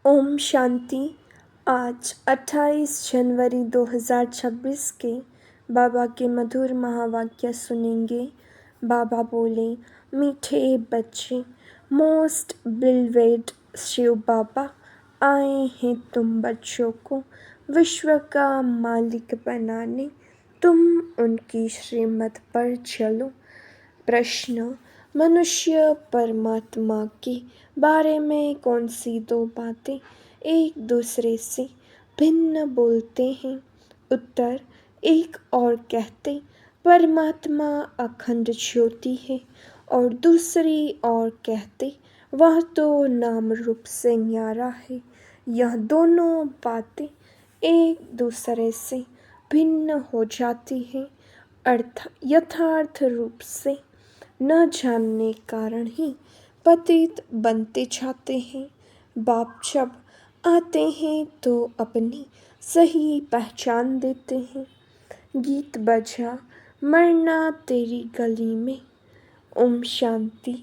ओम शांति। आज 28 जनवरी 2026 के बाबा के मधुर महावाक्य सुनेंगे। बाबा बोले, मीठे बच्चे, मोस्ट बिलवेड शिव बाबा आए हैं तुम बच्चों को विश्व का मालिक बनाने। तुम उनकी श्रीमत पर चलो। प्रश्न, मनुष्य परमात्मा के बारे में कौन सी दो बातें एक दूसरे से भिन्न बोलते हैं? उत्तर, एक और कहते परमात्मा अखंड ज्योति है और दूसरी और कहते वह तो नाम रूप से न्यारा है। यह दोनों बातें एक दूसरे से भिन्न हो जाती हैं, यथार्थ रूप से न जानने कारण ही पतित बनते जाते हैं। बाप जब आते हैं तो अपनी सही पहचान देते हैं। गीत बजा मरना तेरी गली में। ओम शांति।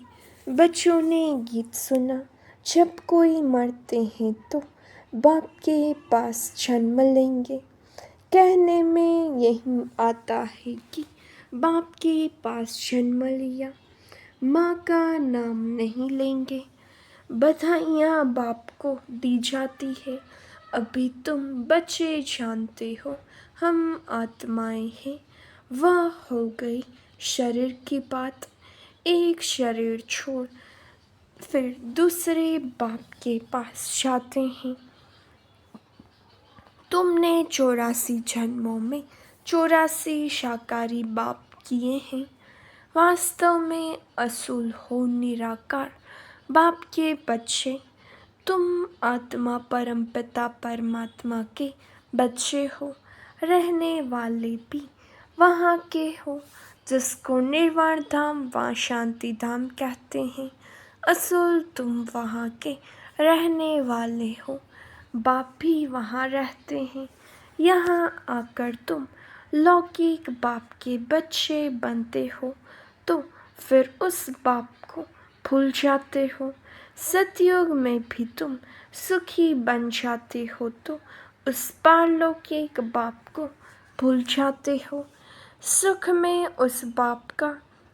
बच्चों ने गीत सुना, जब कोई मरते हैं तो बाप के पास जन्म लेंगे। कहने में यही आता है कि बाप के पास जन्म लिया, माँ का नाम नहीं लेंगे। बधाइयाँ बाप को दी जाती है। अभी तुम बच्चे जानते हो हम आत्माएं हैं। वह हो गई शरीर की बात। एक शरीर छोड़ फिर दूसरे बाप के पास जाते हैं। तुमने 84 जन्मों में 84 शाकाहारी बाप किए हैं। वास्तव में असूल हो निराकार बाप के बच्चे। तुम आत्मा परमपिता परमात्मा के बच्चे हो। रहने वाले भी वहाँ के हो, जिसको निर्वाण धाम व शांति धाम कहते हैं। असूल तुम वहाँ के रहने वाले हो। बाप भी वहाँ रहते हैं। यहाँ आकर तुम लौकिक बाप के बच्चे बनते हो तो फिर उस बाप को भूल जाते हो। सतयुग में भी तुम सुखी बन जाते हो तो उस पारलौकिक बाप को भूल जाते हो। सुख में उस बाप का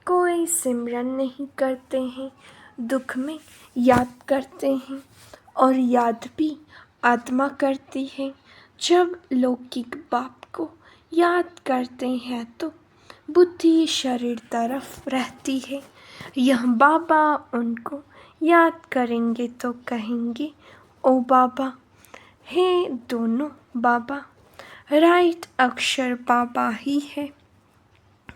कोई सिमरन नहीं करते हैं, दुख में याद करते हैं और याद भी आत्मा करती है। जब लौकिक बाप को याद करते हैं तो बुद्धि शरीर तरफ रहती है। यह बाबा उनको याद करेंगे तो कहेंगे, ओ बाबा। हे दोनों बाबा, राइट अक्षर बाबा ही है।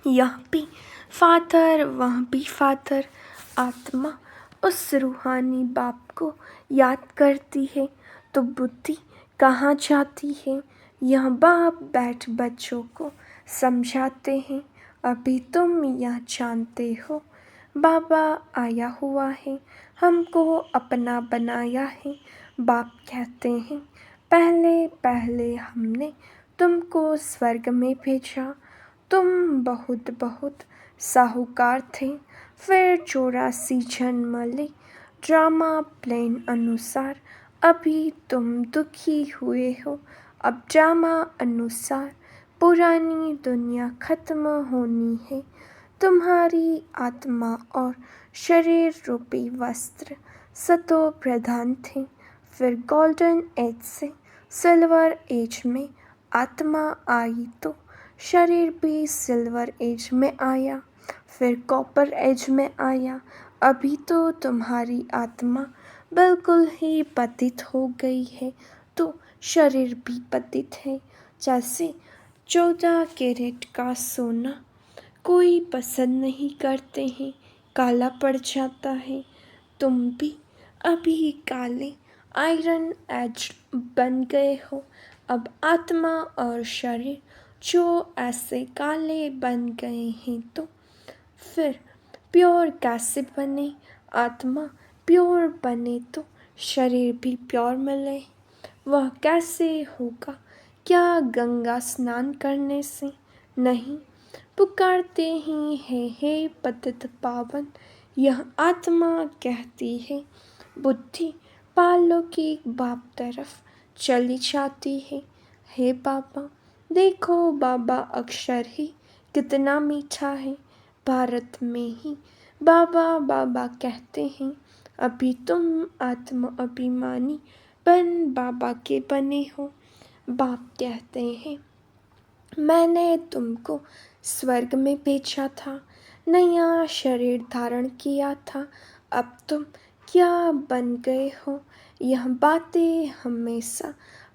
यह भी फादर वह भी फादर। आत्मा उस रूहानी बाप को याद करती है तो बुद्धि कहाँ जाती है? यह बाप बैठ बच्चों को समझाते हैं। अभी तुम यह जानते हो बाबा आया हुआ है, हमको अपना बनाया है। बाप कहते हैं, पहले पहले हमने तुमको स्वर्ग में भेजा। तुम बहुत बहुत साहूकार थे। फिर 84 जन्म ले ड्रामा प्लान अनुसार अभी तुम दुखी हुए हो। अब ड्रामा अनुसार पुरानी दुनिया खत्म होनी है। तुम्हारी आत्मा और शरीर रूपी वस्त्र सतो प्रधान थे। फिर गोल्डन एज से सिल्वर एज में आत्मा आई तो शरीर भी सिल्वर एज में आया, फिर कॉपर एज में आया। अभी तो तुम्हारी आत्मा बिल्कुल ही पतित हो गई है तो शरीर भी पतित है। जैसे 14 कैरेट का सोना कोई पसंद नहीं करते हैं, काला पड़ जाता है। तुम भी अभी काले आयरन एज बन गए हो। अब आत्मा और शरीर जो ऐसे काले बन गए हैं तो फिर प्योर कैसे बने? आत्मा प्योर बने तो शरीर भी प्योर मिले। वह कैसे होगा? क्या गंगा स्नान करने से? नहीं। पुकारते ही है हे पतित पावन। यह आत्मा कहती है, बुद्धि पालो की बाप तरफ चली जाती है। हे बाबा, देखो बाबा अक्षर ही कितना मीठा है। भारत में ही बाबा बाबा कहते हैं। अभी तुम आत्म अभिमानी बन बाबा के बने हो। बाप कहते हैं, मैंने तुमको स्वर्ग में भेजा था, नया शरीर धारण किया था। अब तुम क्या बन गए हो, यह बातें हमेशा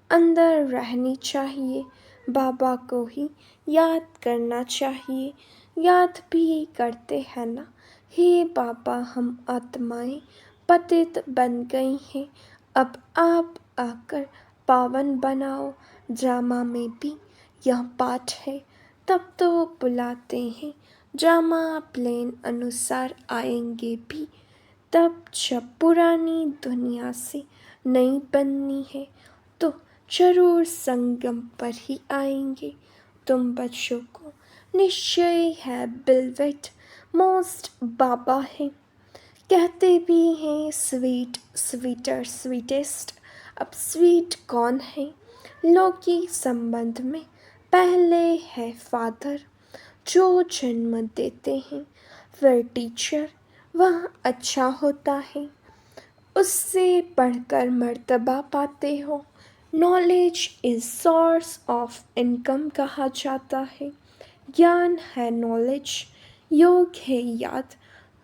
अंदर रहनी चाहिए। बाबा को ही याद करना चाहिए। याद भी करते हैं ना, हे बाबा, हम आत्माएं पतित बन गई हैं। अब आप आकर पावन बनाओ। ड्रामा में भी यह पाठ है। तब तो बुलाते हैं, ड्रामा प्लान अनुसार आएंगे भी। तब जब पुरानी दुनिया से नई बननी है तो जरूर संगम पर ही आएंगे। तुम बच्चों को निश्चय है बिलवेट मोस्ट बाबा है। कहते भी हैं स्वीट स्वीटर स्वीटेस्ट। अब स्वीट कौन है? लौकिक संबंध में पहले है फादर जो जन्म देते हैं, फिर टीचर, वह अच्छा होता है, उससे पढ़कर मर्तबा पाते हो। Knowledge is source of income कहा जाता है। ज्ञान है नॉलेज, योग है याद।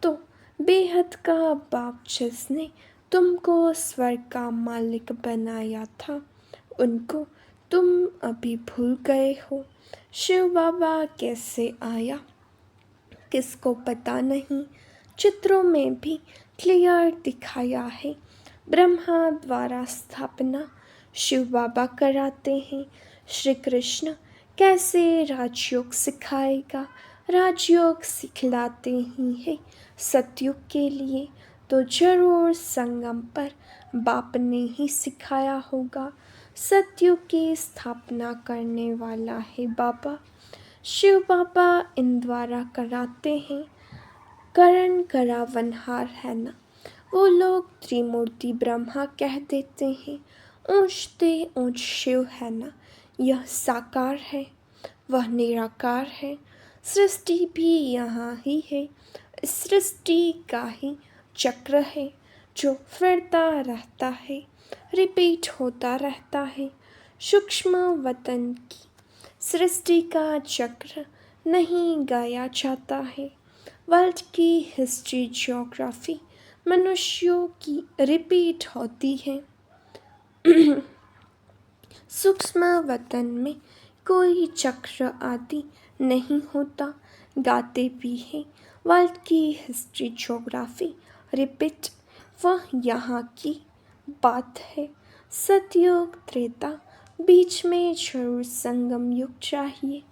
तो बेहद का बाप जिसने तुमको स्वर्ग का मालिक बनाया था, उनको तुम अभी भूल गए हो। शिव बाबा कैसे आया किसको पता नहीं। चित्रों में भी क्लियर दिखाया है। ब्रह्मा द्वारा स्थापना शिव बाबा कराते हैं। श्री कृष्ण कैसे राजयोग सिखाएगा? राजयोग सिखलाते ही है सतयुग के लिए, तो जरूर संगम पर बाप ने ही सिखाया होगा। सतयुग की स्थापना करने वाला है बाबा। शिव बाबा इन द्वारा कराते हैं। करण करावनहार है ना, वो लोग त्रिमूर्ति ब्रह्मा कह देते हैं। ऊंचते ऊंच शिव है ना, यह साकार है, वह निराकार है। सृष्टि भी यहाँ ही है। सृष्टि का ही चक्र है जो फिरता रहता है, रिपीट होता रहता है। सूक्ष्म वतन की सृष्टि का चक्र नहीं गाया जाता है। वर्ल्ड की हिस्ट्री ज्योग्राफी मनुष्यों की रिपीट होती है। सूक्ष्म वतन में कोई चक्र आदि नहीं होता। गाते भी हैं वर्ल्ड की हिस्ट्री ज्योग्राफी रिपीट, वह यहाँ की बात है। सतयुग त्रेता बीच में जरूर संगम युग चाहिए,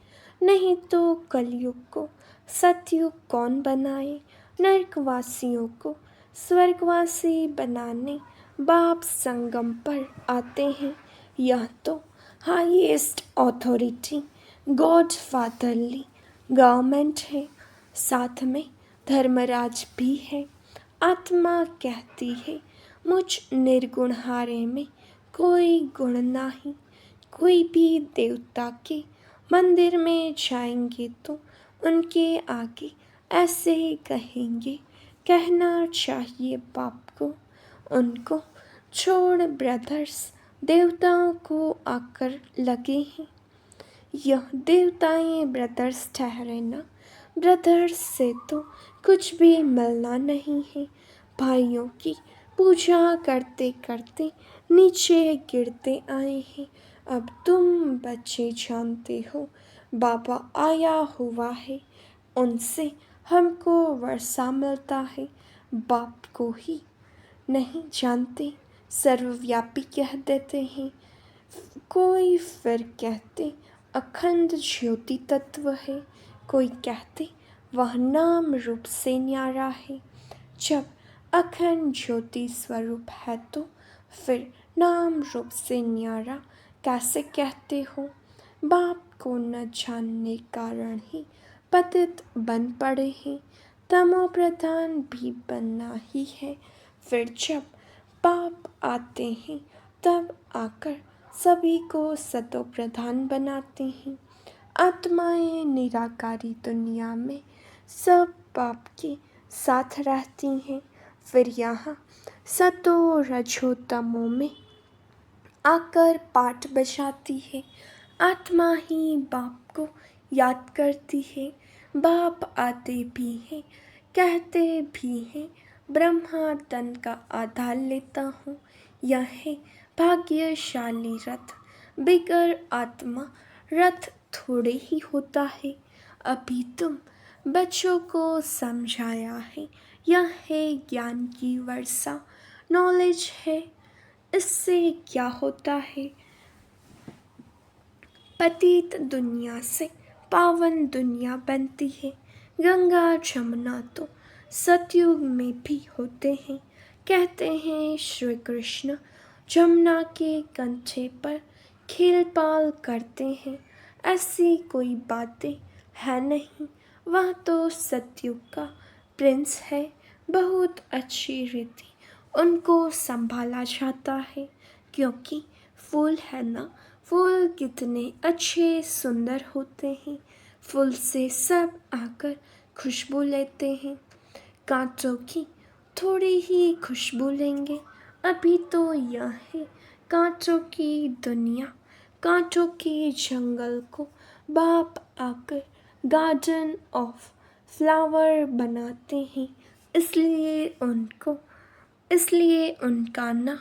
नहीं तो कलयुग को सतयुग कौन बनाए। नरकवासियों को स्वर्गवासी बनाने बाप संगम पर आते हैं। यह तो highest authority God fatherly government है। साथ में धर्मराज भी है। आत्मा कहती है, मुझ निर्गुणहारे में कोई गुण नहीं। कोई भी देवता के मंदिर में जाएंगे तो उनके आगे ऐसे ही कहेंगे। कहना चाहिए बाप को, उनको छोड़ ब्रदर्स देवताओं को आकर लगे हैं। यह देवताएं ब्रदर्स ठहरे ना, ब्रदर्स से तो कुछ भी मिलना नहीं है। भाइयों की पूजा करते करते नीचे गिरते आए हैं। अब तुम बच्चे जानते हो बाबा आया हुआ है, उनसे हमको वर्षा मिलता है। बाप को ही नहीं जानते, सर्वव्यापी कह देते हैं। कोई फिर कहते अखंड ज्योति तत्व है, कोई कहते वह नाम रूप से न्यारा है। जब अखंड ज्योति स्वरूप है तो फिर नाम रूप से न्यारा कैसे कहते हो? बाप को न जानने कारण ही पतित बन पड़े हैं। तमो प्रधान भी बनना ही है। फिर जब बाप आते हैं तब आकर सभी को सतो प्रधान बनाते हैं। आत्माएं निराकारी दुनिया में सब बाप के साथ रहती हैं, फिर यहाँ सतो रजो तमो में आकर पाठ बजाती है। आत्मा ही बाप को याद करती है। बाप आते भी हैं, कहते भी हैं, ब्रह्मा तन का आधार लेता हूँ। यह है भाग्यशाली रथ, बिगर आत्मा रथ थोड़े ही होता है। अभी तुम बच्चों को समझाया है, यह है ज्ञान की वर्षा, नॉलेज है। इससे क्या होता है? पतित दुनिया से पावन दुनिया बनती है। गंगा जमुना तो सतयुग में भी होते हैं। कहते हैं श्री कृष्ण जमुना के कंठे पर खेल पाल करते हैं। ऐसी कोई बातें है नहीं, वह तो सतयुग का प्रिंस है। बहुत अच्छी रीति उनको संभाला जाता है, क्योंकि फूल है ना, फूल कितने अच्छे सुंदर होते हैं। फूल से सब आकर खुशबू लेते हैं। कांटों की थोड़ी ही खुशबू लेंगे। अभी तो यह है कांटों की दुनिया, कांटों के जंगल को बाप आकर गार्डन ऑफ फ्लावर बनाते हैं। इसलिए उनका नाम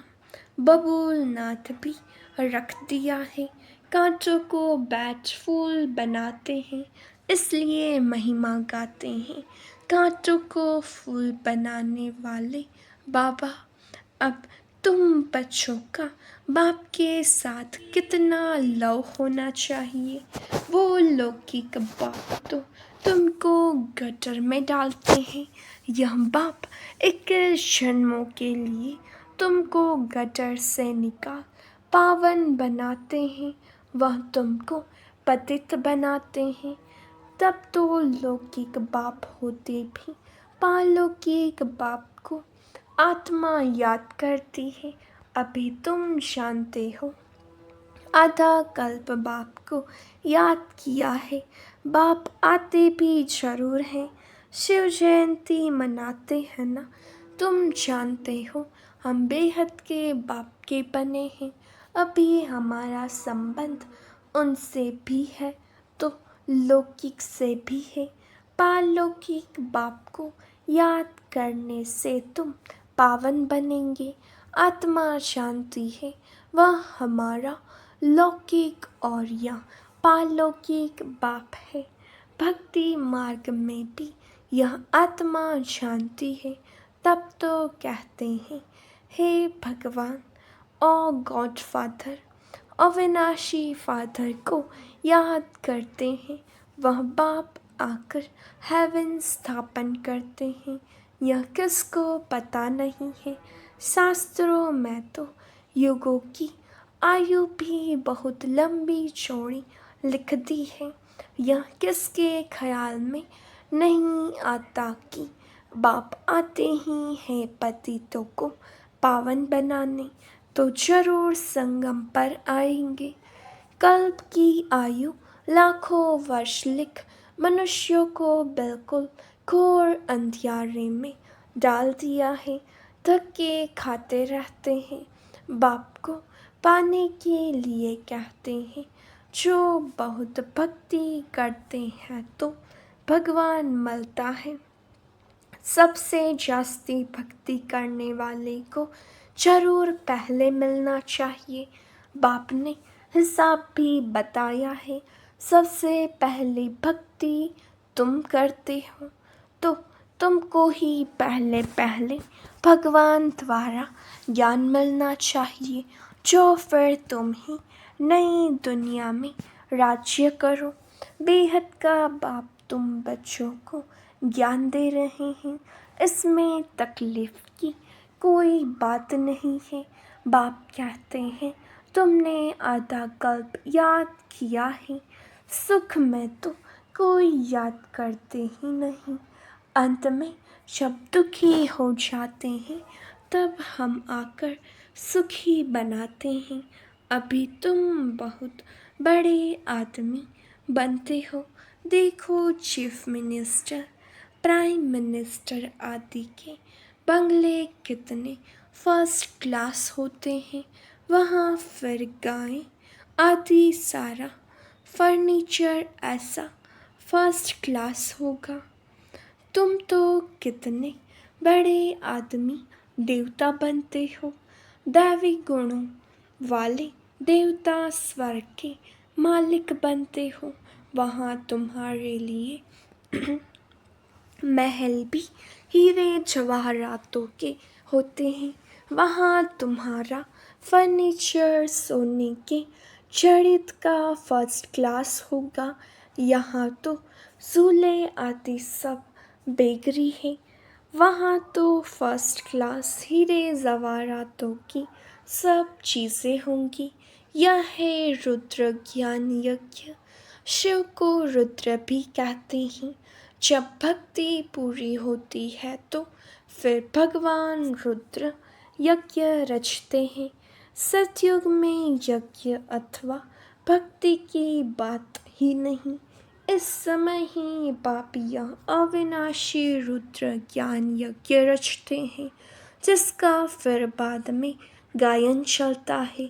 बबूलनाथ भी रख दिया है। कांटों को बैच फूल बनाते हैं, इसलिए महिमा गाते हैं। कांटों को फूल बनाने वाले बाबा, अब तुम बच्चों का बाप के साथ कितना लव होना चाहिए। वो लौकिक बाप तो तुमको गटर में डालते हैं। यह बाप 21 जन्मों के लिए तुमको गटर से निकाल पावन बनाते हैं। वह तुमको पतित बनाते हैं। तब तो लौकिक बाप होते भी पारलौकिक बाप को आत्मा याद करती है। अभी तुम जानते हो, आधा कल्प बाप को याद किया है। बाप आते भी जरूर हैं। शिव जयंती मनाते हैं ना, तुम जानते हो हम बेहद के बाप के बने हैं। अभी हमारा संबंध उनसे भी है तो लौकिक से भी है। पारलौकिक बाप को याद करने से तुम पावन बनेंगे। आत्मा जानती है वह हमारा लौकिक और या पारलौकिक बाप है। भक्ति मार्ग में भी यह आत्मा जानती है। तब तो कहते हैं, हे भगवान और गॉड फादर, अविनाशी फादर को याद करते हैं। वह बाप आकर हेवन स्थापन करते हैं। यह किसको पता नहीं है। शास्त्रों में तो युगों की आयु भी बहुत लंबी चौड़ी लिख दी है। यह किसके ख्याल में नहीं आता कि बाप आते ही हैं पतितों को पावन बनाने, तो जरूर संगम पर आएंगे। कल्प की आयु लाखों वर्ष लिख मनुष्यों को बिल्कुल घोर अंधियारे में डाल दिया है। धक्के खाते रहते हैं। बाप को पाने के लिए कहते हैं। जो बहुत भक्ति करते हैं तो भगवान मिलता है। सबसे जास्ती भक्ति करने वाले को जरूर पहले मिलना चाहिए। बाप ने हिसाब भी बताया है। सबसे पहली भक्ति तुम करते हो तो तुमको ही पहले भगवान द्वारा ज्ञान मिलना चाहिए, जो फिर तुम ही नई दुनिया में राज्य करो। बेहद का बाप तुम बच्चों को ज्ञान दे रहे हैं, इसमें तकलीफ की कोई बात नहीं है। बाप कहते हैं, तुमने आधा कल्प याद किया है, सुख में तो कोई याद करते ही नहीं। अंत में जब दुखी हो जाते हैं तब हम आकर सुखी बनाते हैं। अभी तुम बहुत बड़े आदमी बनते हो। देखो चीफ मिनिस्टर, प्राइम मिनिस्टर आदि के बंगले कितने फर्स्ट क्लास होते हैं। वहाँ फिर गाय आदि सारा फर्नीचर ऐसा फर्स्ट क्लास होगा। तुम तो कितने बड़े आदमी देवता बनते हो। दैवी गुणों वाले देवता स्वर्ग के मालिक बनते हो। वहाँ तुम्हारे लिए महल भी हीरे जवाहरातों के होते हैं। वहाँ तुम्हारा फर्नीचर सोने के जड़ित का फर्स्ट क्लास होगा। यहाँ तो झूले आदि सब बेगरी है। वहाँ तो फर्स्ट क्लास हीरे जवाहरातों की सब चीज़ें होंगी। यह है रुद्र ज्ञान यज्ञ। शिव को रुद्र भी कहते हैं। जब भक्ति पूरी होती है तो फिर भगवान रुद्र यज्ञ रचते हैं। सतयुग में यज्ञ अथवा भक्ति की बात ही नहीं। इस समय ही पापिया अविनाशी रुद्र ज्ञान यज्ञ रचते हैं, जिसका फिर बाद में गायन चलता है।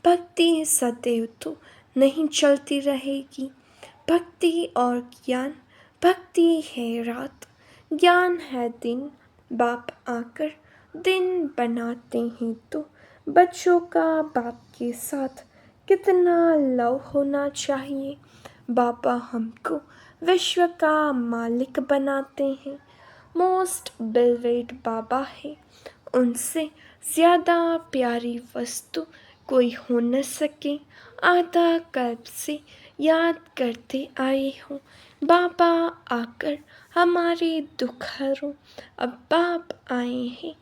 भक्ति सदैव तो नहीं चलती रहेगी। भक्ति और ज्ञान, भक्ति है रात, ज्ञान है दिन। बाप आकर दिन बनाते हैं तो बच्चों का बाप के साथ कितना लव होना चाहिए। बाबा हमको विश्व का मालिक बनाते हैं। मोस्ट बिलवेड बाबा है। उनसे ज़्यादा प्यारी वस्तु कोई हो न सके। आधा कल्प से याद करते आए हो। बाबा आकर हमारे दुख हरो। अब बाप आए हैं,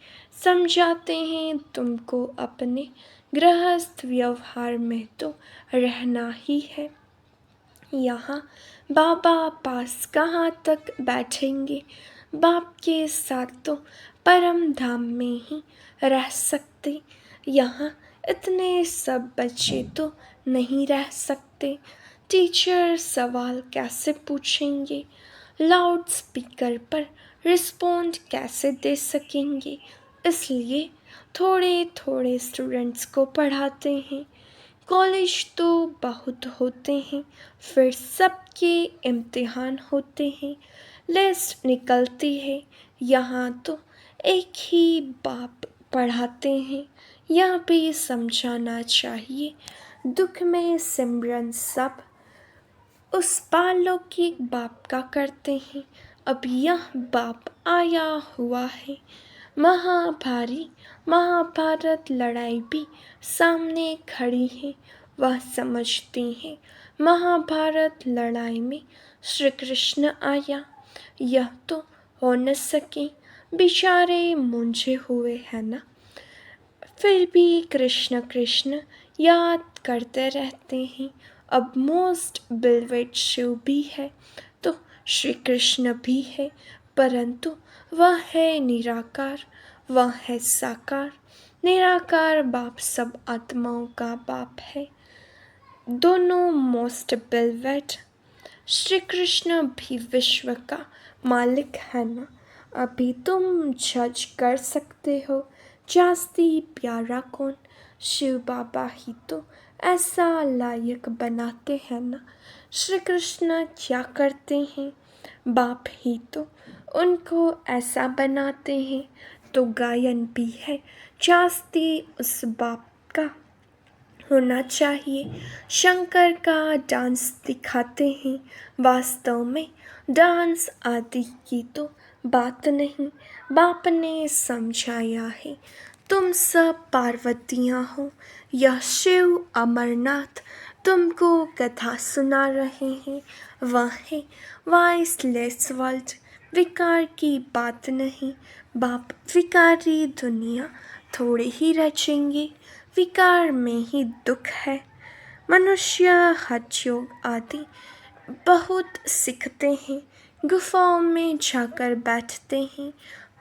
समझाते हैं तुमको अपने गृहस्थ व्यवहार में तो रहना ही है। यहाँ बाबा पास कहाँ तक बैठेंगे। बाप के साथ तो परम धाम में ही रह सकते। यहाँ इतने सब बच्चे तो नहीं रह सकते। टीचर सवाल कैसे पूछेंगे। लाउड स्पीकर पर रिस्पॉन्ड कैसे दे सकेंगे। इसलिए थोड़े थोड़े स्टूडेंट्स को पढ़ाते हैं। कॉलेज तो बहुत होते हैं, फिर सबके इम्तिहान होते हैं, लिस्ट निकलती है। यहाँ तो एक ही बाप पढ़ाते हैं। यह भी समझाना चाहिए, दुख में सिमरन सब उस पारलौकिक बाप का करते हैं। अब यह बाप आया हुआ है। महाभारी महाभारत लड़ाई भी सामने खड़ी है। वह समझती हैं महाभारत लड़ाई में श्री कृष्ण आया। यह तो हो न सके, बेचारे मूंझे हुए हैं ना। फिर भी कृष्ण कृष्ण याद करते रहते हैं। अब मोस्ट बिलवेड शिव भी है तो श्री कृष्ण भी है, परंतु वह है निराकार, वह है साकार। निराकार बाप सब आत्माओं का बाप है। दोनों मोस्ट बिलवेड। श्री कृष्ण भी विश्व का मालिक है ना। अभी तुम जज कर सकते हो जास्ती प्यारा कौन। शिव बाबा ही तो ऐसा लायक बनाते हैं ना। श्री कृष्ण क्या करते हैं, बाप ही तो उनको ऐसा बनाते हैं। तो गायन भी है जास्ती उस बाप का होना चाहिए। शंकर का डांस दिखाते हैं। वास्तव में डांस आदि की तो बात नहीं, बाप ने समझाया है। तुम सब पार्वतियाँ हो, यह शिव अमरनाथ तुमको कथा सुना रहे हैं। वह है वाइसलेस वर्ल्ड, विकार की बात नहीं। बाप विकारी दुनिया थोड़े ही रचेंगे, विकार में ही दुख है। मनुष्य हठ योग आदि बहुत सीखते हैं, गुफाओं में जाकर बैठते हैं,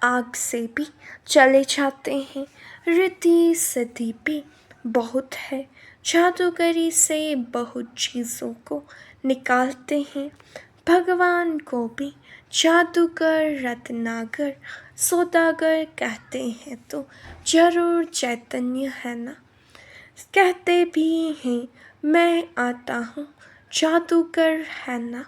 आग से भी चले जाते हैं। रिद्धि सिद्धि भी बहुत है, जादूगरी से बहुत चीज़ों को निकालते हैं। भगवान को भी जादूगर रत्नाकर सौदागर कहते हैं, तो जरूर चैतन्य है ना। कहते भी हैं मैं आता हूँ, जादूगर है ना।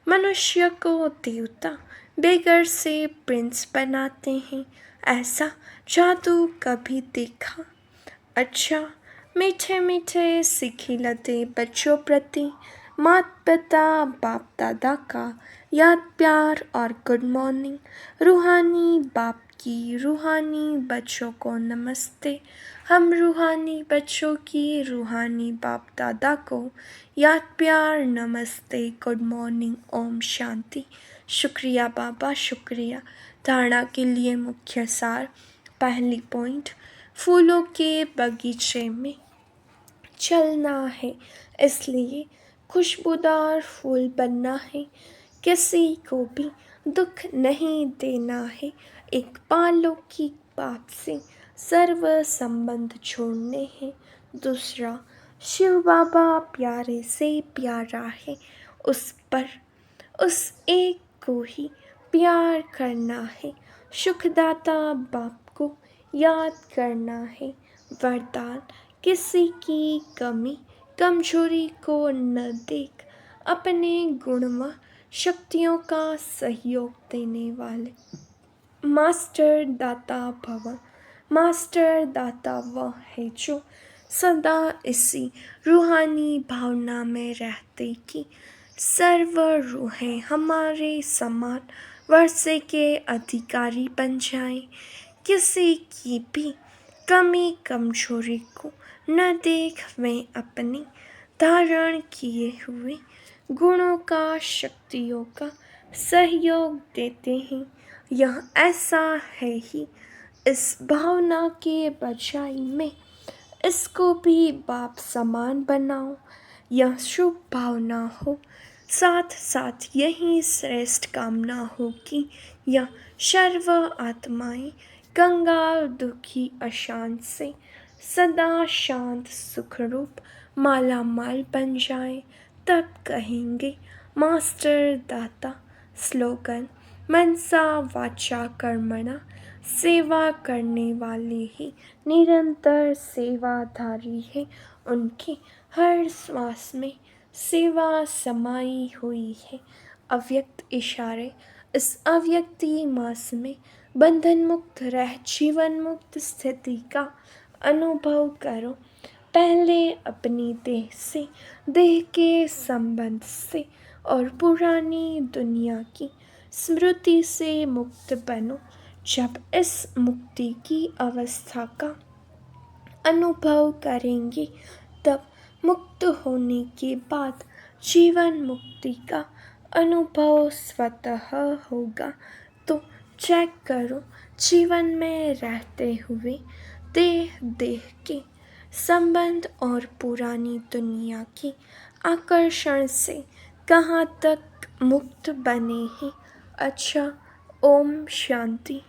मनुष्य को देवता बेगर से प्रिंस बनाते हैं, ऐसा जादू कभी देखा। अच्छा, मीठे मीठे सिखिलते बच्चों प्रति माता पिता बाप दादा का याद प्यार और गुड मॉर्निंग। रूहानी बाप की रूहानी बच्चों को नमस्ते। हम रूहानी बच्चों की रूहानी बाप दादा को याद प्यार नमस्ते गुड मॉर्निंग ओम शांति। शुक्रिया बाबा, शुक्रिया। धारणा के लिए मुख्य सार। पहली पॉइंट, फूलों के बगीचे में चलना है, इसलिए खुशबूदार फूल बनना है। किसी को भी दुख नहीं देना है। एक पालौकिक बाप से सर्व संबंध छोड़ने हैं। दूसरा, शिव बाबा प्यारे से प्यारा है, उस पर उस एक को ही प्यार करना है। सुखदाता बाप को याद करना है। वरदान, किसी की कमी कमजोरी को न देख अपने गुण व शक्तियों का सहयोग देने वाले मास्टर दाता भव। मास्टर दाता वह है जो सदा इसी रूहानी भावना में रहते कि सर्व रूहें हमारे समान वर्षे के अधिकारी बन जाएं। किसी की भी कमी कमजोरी को न देख वे अपनी धारण किए हुए गुणों का शक्तियों का सहयोग देते हैं। यह ऐसा है ही इस भावना के बजाय में इसको भी बाप समान बनाओ। यह शुभ भावना हो, साथ साथ यही श्रेष्ठ कामना हो कि यह सर्व आत्माएं कंगाल दुखी अशांत से सदा शांत सुखरूप माला माल बन जाए। तब कहेंगे मास्टर दाता। स्लोगन, मनसा वाचा कर्मणा, सेवा करने वाले ही निरंतर सेवाधारी है। उनके हर श्वास में सेवा समाई हुई है। अव्यक्त इशारे, इस अव्यक्ति मास में बंधन मुक्त रह जीवन मुक्त स्थिति का अनुभव करो। पहले अपनी देह से, देह के संबंध से और पुरानी दुनिया की स्मृति से मुक्त बनो। जब इस मुक्ति की अवस्था का अनुभव करेंगे, तब मुक्त होने के बाद जीवन मुक्ति का अनुभव स्वतः होगा। तो चेक करो, जीवन में रहते हुए देह के संबंध और पुरानी दुनिया के आकर्षण से कहाँ तक मुक्त बने हैं। अच्छा, ओम शांति।